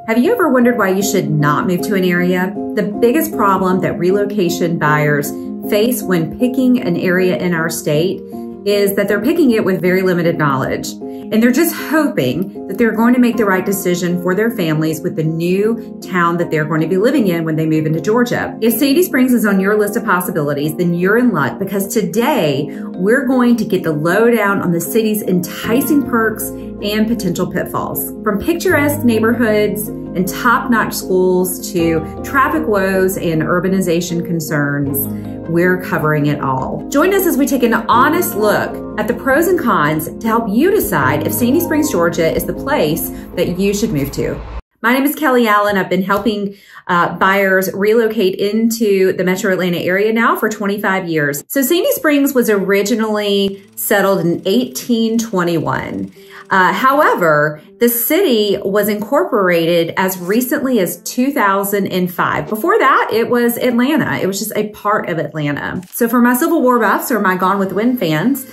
Have you ever wondered why you should not move to an area? The biggest problem that relocation buyers face when picking an area in our state is that they're picking it with very limited knowledge. And they're just hoping that they're going to make the right decision for their families with the new town that they're going to be living in when they move into Georgia. If Sandy Springs is on your list of possibilities, then you're in luck, because today we're going to get the lowdown on the city's enticing perks and potential pitfalls. From picturesque neighborhoods and top-notch schools to traffic woes and urbanization concerns, we're covering it all. Join us as we take an honest look at the pros and cons to help you decide if Sandy Springs, Georgia is the place that you should move to. My name is Kelly Allen. I've been helping buyers relocate into the Metro Atlanta area now for 25 years. So Sandy Springs was originally settled in 1821. However, the city was incorporated as recently as 2005. Before that, it was Atlanta. It was just a part of Atlanta. So for my Civil War buffs or my Gone with the Wind fans,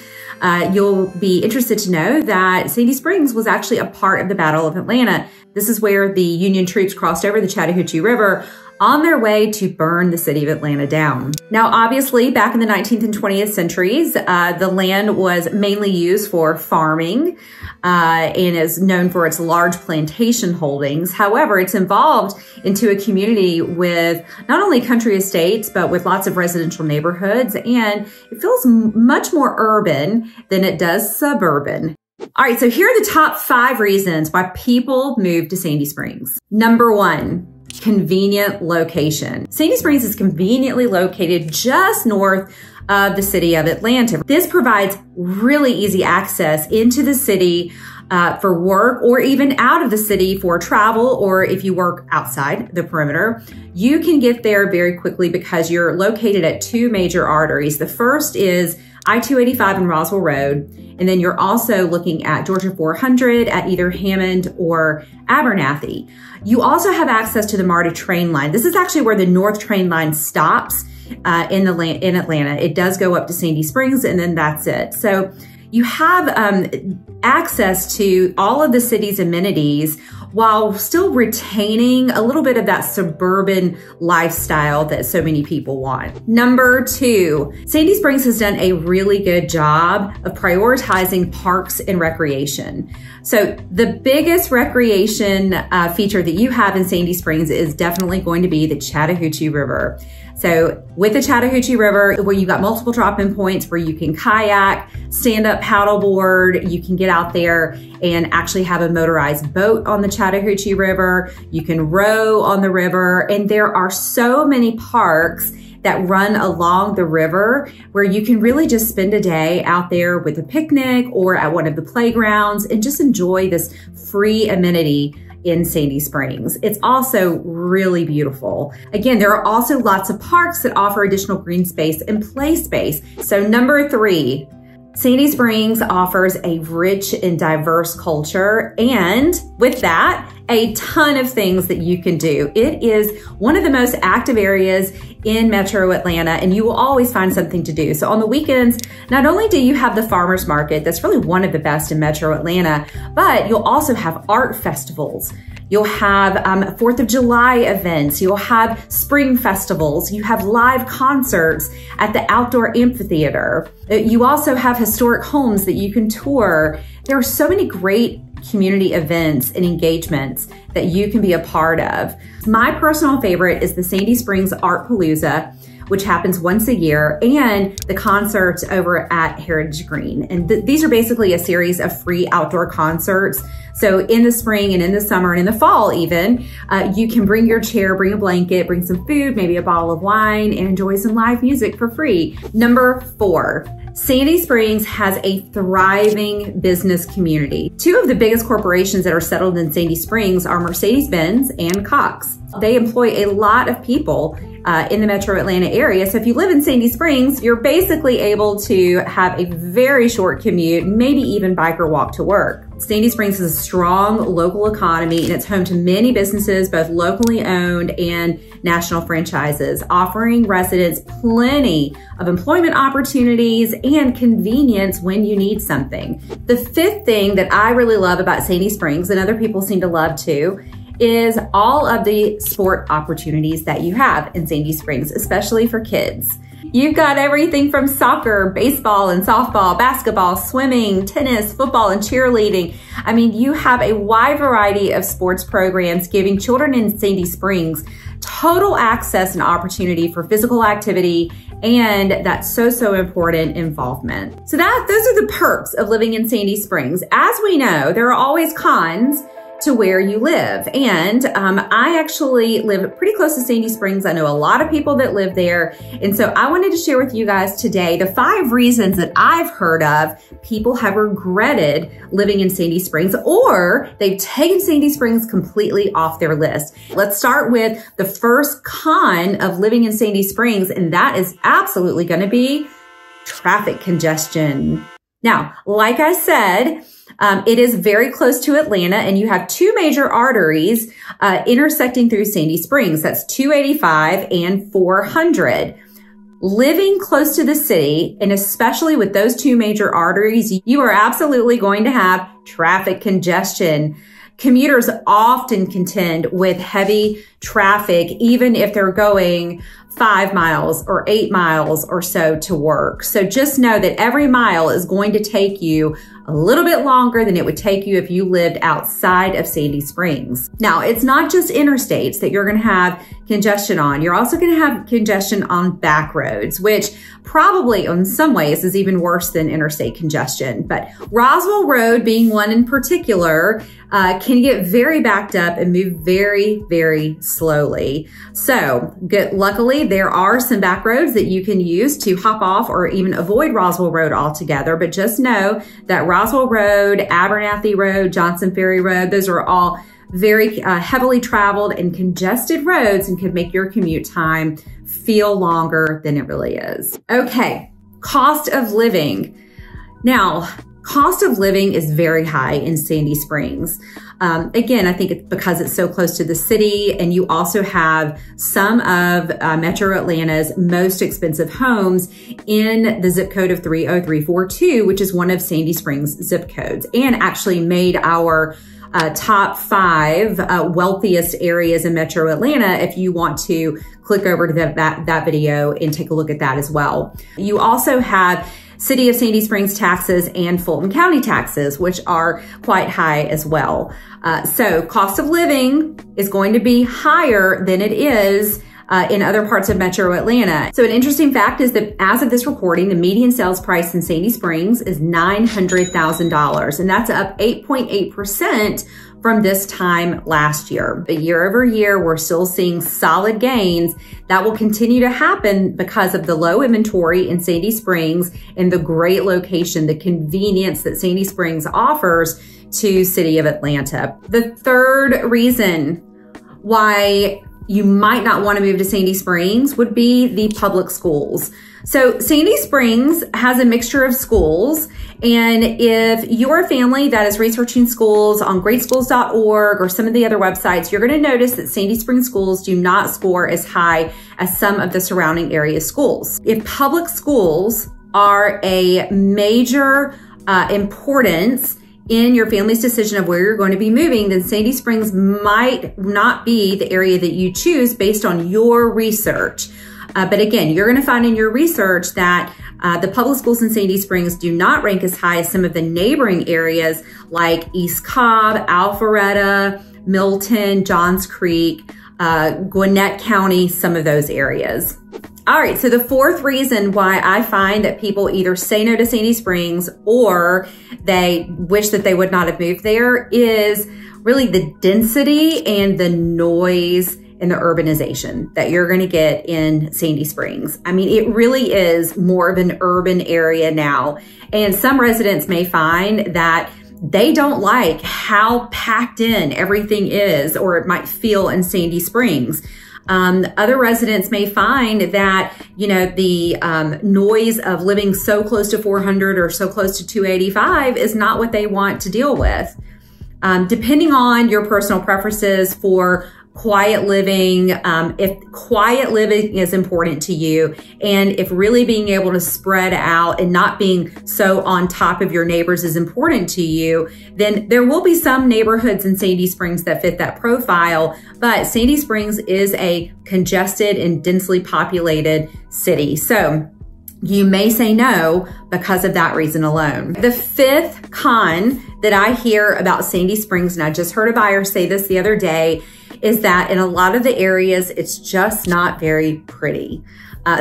you'll be interested to know that Sandy Springs was actually a part of the Battle of Atlanta. This is where the Union troops crossed over the Chattahoochee River on their way to burn the city of Atlanta down. Now, obviously, back in the 19th and 20th centuries, the land was mainly used for farming and is known for its large plantation holdings. However, it's evolved into a community with not only country estates, but with lots of residential neighborhoods, and it feels much more urban than it does suburban. All right, so here are the top 5 reasons why people move to Sandy Springs. Number 1. Convenient location. Sandy Springs is conveniently located just north of the city of Atlanta. This provides really easy access into the city for work, or even out of the city for travel, or if you work outside the perimeter. You can get there very quickly because you're located at 2 major arteries. The first is I-285 and Roswell Road, and then you're also looking at Georgia 400 at either Hammond or Abernathy. You also have access to the MARTA train line. This is actually where the North train line stops in Atlanta. It does go up to Sandy Springs, and then that's it. So you have access to all of the city's amenities while still retaining a little bit of that suburban lifestyle that so many people want. Number 2, Sandy Springs has done a really good job of prioritizing parks and recreation. So the biggest recreation feature that you have in Sandy Springs is definitely going to be the Chattahoochee River. So with the Chattahoochee River, where you've got multiple drop-in points where you can kayak, stand up paddleboard, you can get out there and actually have a motorized boat on the Chattahoochee River. You can row on the river, and there are so many parks that run along the river where you can really just spend a day out there with a picnic or at one of the playgrounds and just enjoy this free amenity in Sandy Springs. It's also really beautiful. Again, there are also lots of parks that offer additional green space and play space. So number 3, Sandy Springs offers a rich and diverse culture, and with that, a ton of things that you can do. It is one of the most active areas in Metro Atlanta, and you will always find something to do. So on the weekends, not only do you have the farmers market, that's really one of the best in Metro Atlanta, but you'll also have art festivals. You'll have 4th of July events. You'll have spring festivals. You have live concerts at the outdoor amphitheater. You also have historic homes that you can tour. There are so many great community events and engagements that you can be a part of. My personal favorite is the Sandy Springs Art Palooza, which happens once a year, and the concerts over at Heritage Green. And these are basically a series of free outdoor concerts. So in the spring and in the summer and in the fall even, you can bring your chair, bring a blanket, bring some food, maybe a bottle of wine, and enjoy some live music for free. Number 4, Sandy Springs has a thriving business community. 2 of the biggest corporations that are settled in Sandy Springs are Mercedes-Benz and Cox. They employ a lot of people in the Metro Atlanta area. So if you live in Sandy Springs, you're basically able to have a very short commute, maybe even bike or walk to work. Sandy Springs has a strong local economy, and it's home to many businesses, both locally owned and national franchises, offering residents plenty of employment opportunities and convenience when you need something. The 5th thing that I really love about Sandy Springs, and other people seem to love too, is all of the sport opportunities that you have in Sandy Springs, especially for kids. You've got everything from soccer, baseball and softball, basketball, swimming, tennis, football, and cheerleading. I mean, you have a wide variety of sports programs giving children in Sandy Springs total access and opportunity for physical activity and that so important involvement. So those are the perks of living in Sandy Springs. As we know, there are always cons to where you live. And I actually live pretty close to Sandy Springs. I know a lot of people that live there. And so I wanted to share with you guys today the 5 reasons that I've heard of people have regretted living in Sandy Springs, or they've taken Sandy Springs completely off their list. Let's start with the first con of living in Sandy Springs, and that is absolutely going to be traffic congestion. Now, like I said, it is very close to Atlanta, and you have 2 major arteries intersecting through Sandy Springs. That's 285 and 400. Living close to the city, and especially with those 2 major arteries, you are absolutely going to have traffic congestion. Commuters often contend with heavy traffic, even if they're going 5 miles or 8 miles or so to work. So just know that every mile is going to take you a little bit longer than it would take you if you lived outside of Sandy Springs. Now, it's not just interstates that you're going to have congestion on. You're also going to have congestion on back roads, which probably in some ways is even worse than interstate congestion. But Roswell Road being one in particular can get very backed up and move very slowly. So luckily, there are some back roads that you can use to hop off or even avoid Roswell Road altogether. But just know that Roswell Road, Abernathy Road, Johnson Ferry Road, those are all very heavily traveled and congested roads and could make your commute time feel longer than it really is. Okay, cost of living. Now, cost of living is very high in Sandy Springs. Again, I think it's because it's so close to the city, and you also have some of Metro Atlanta's most expensive homes in the zip code of 30342, which is one of Sandy Springs zip codes, and actually made our top 5 wealthiest areas in Metro Atlanta if you want to click over to that video and take a look at that as well. You also have City of Sandy Springs taxes and Fulton County taxes, which are quite high as well. So cost of living is going to be higher than it is in other parts of Metro Atlanta. So an interesting fact is that as of this recording, the median sales price in Sandy Springs is $900,000, and that's up 8.8% from this time last year. But year over year, we're still seeing solid gains that will continue to happen because of the low inventory in Sandy Springs and the great location, the convenience that Sandy Springs offers to City of Atlanta. The third reason why you might not want to move to Sandy Springs would be the public schools. So Sandy Springs has a mixture of schools, and if you're a family that is researching schools on greatschools.org or some of the other websites, you're going to notice that Sandy Springs schools do not score as high as some of the surrounding area schools. If public schools are a major importance in your family's decision of where you're going to be moving, then Sandy Springs might not be the area that you choose based on your research. But again, you're going to find in your research that the public schools in Sandy Springs do not rank as high as some of the neighboring areas like East Cobb, Alpharetta, Milton, Johns Creek, Gwinnett County, some of those areas. All right, so the fourth reason why I find that people either say no to Sandy Springs or they wish that they would not have moved there is really the density and the noise and the urbanization that you're going to get in Sandy Springs. I mean, it really is more of an urban area now. And some residents may find that they don't like how packed in everything is, or it might feel in Sandy Springs. Other residents may find that, you know, the noise of living so close to 400 or so close to 285 is not what they want to deal with. Depending on your personal preferences for quiet living, if quiet living is important to you, and if really being able to spread out and not being so on top of your neighbors is important to you, then there will be some neighborhoods in Sandy Springs that fit that profile. But Sandy Springs is a congested and densely populated city. So you may say no because of that reason alone. The fifth con that I hear about Sandy Springs, and I just heard a buyer say this the other day, is that in a lot of the areas, it's just not very pretty.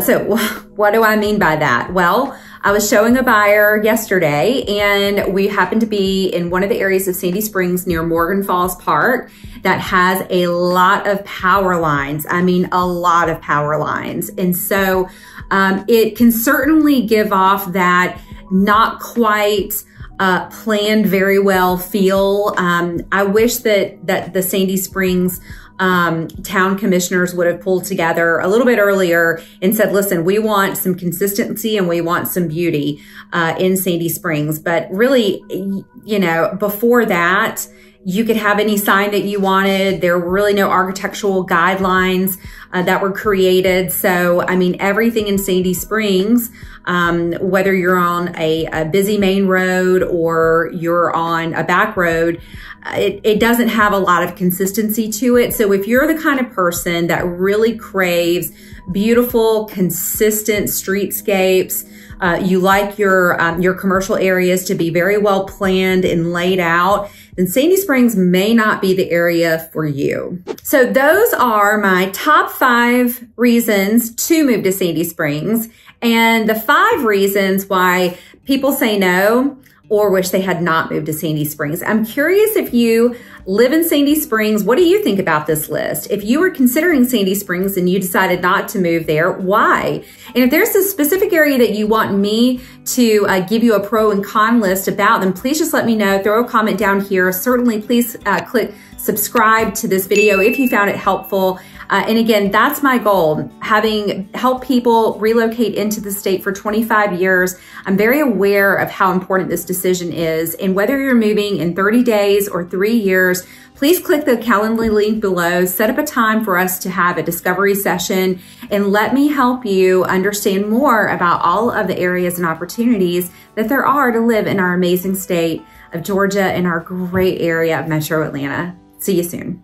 So what do I mean by that? Well, I was showing a buyer yesterday, and we happened to be in one of the areas of Sandy Springs near Morgan Falls Park that has a lot of power lines. I mean, a lot of power lines. And so it can certainly give off that not quite planned very well feel. I wish that the Sandy Springs town commissioners would have pulled together a little bit earlier and said, listen, we want some consistency and we want some beauty in Sandy Springs. But really, you know, before that, you could have any sign that you wanted. There were really no architectural guidelines that were created. So, I mean, everything in Sandy Springs, whether you're on a busy main road or you're on a back road, it doesn't have a lot of consistency to it. So if you're the kind of person that really craves beautiful, consistent streetscapes, you like your commercial areas to be very well planned and laid out, then Sandy Springs may not be the area for you. So those are my top 5 reasons to move to Sandy Springs, and the 5 reasons why people say no or wish they had not moved to Sandy Springs. I'm curious if you live in Sandy Springs, what do you think about this list? If you were considering Sandy Springs and you decided not to move there, why? And if there's a specific area that you want me to give you a pro and con list about, then please just let me know. Throw a comment down here. Certainly, please click subscribe to this video if you found it helpful. And again, that's my goal, having helped people relocate into the state for 25 years. I'm very aware of how important this decision is. And whether you're moving in 30 days or 3 years, please click the Calendly link below, set up a time for us to have a discovery session, and let me help you understand more about all of the areas and opportunities that there are to live in our amazing state of Georgia and our great area of Metro Atlanta. See you soon.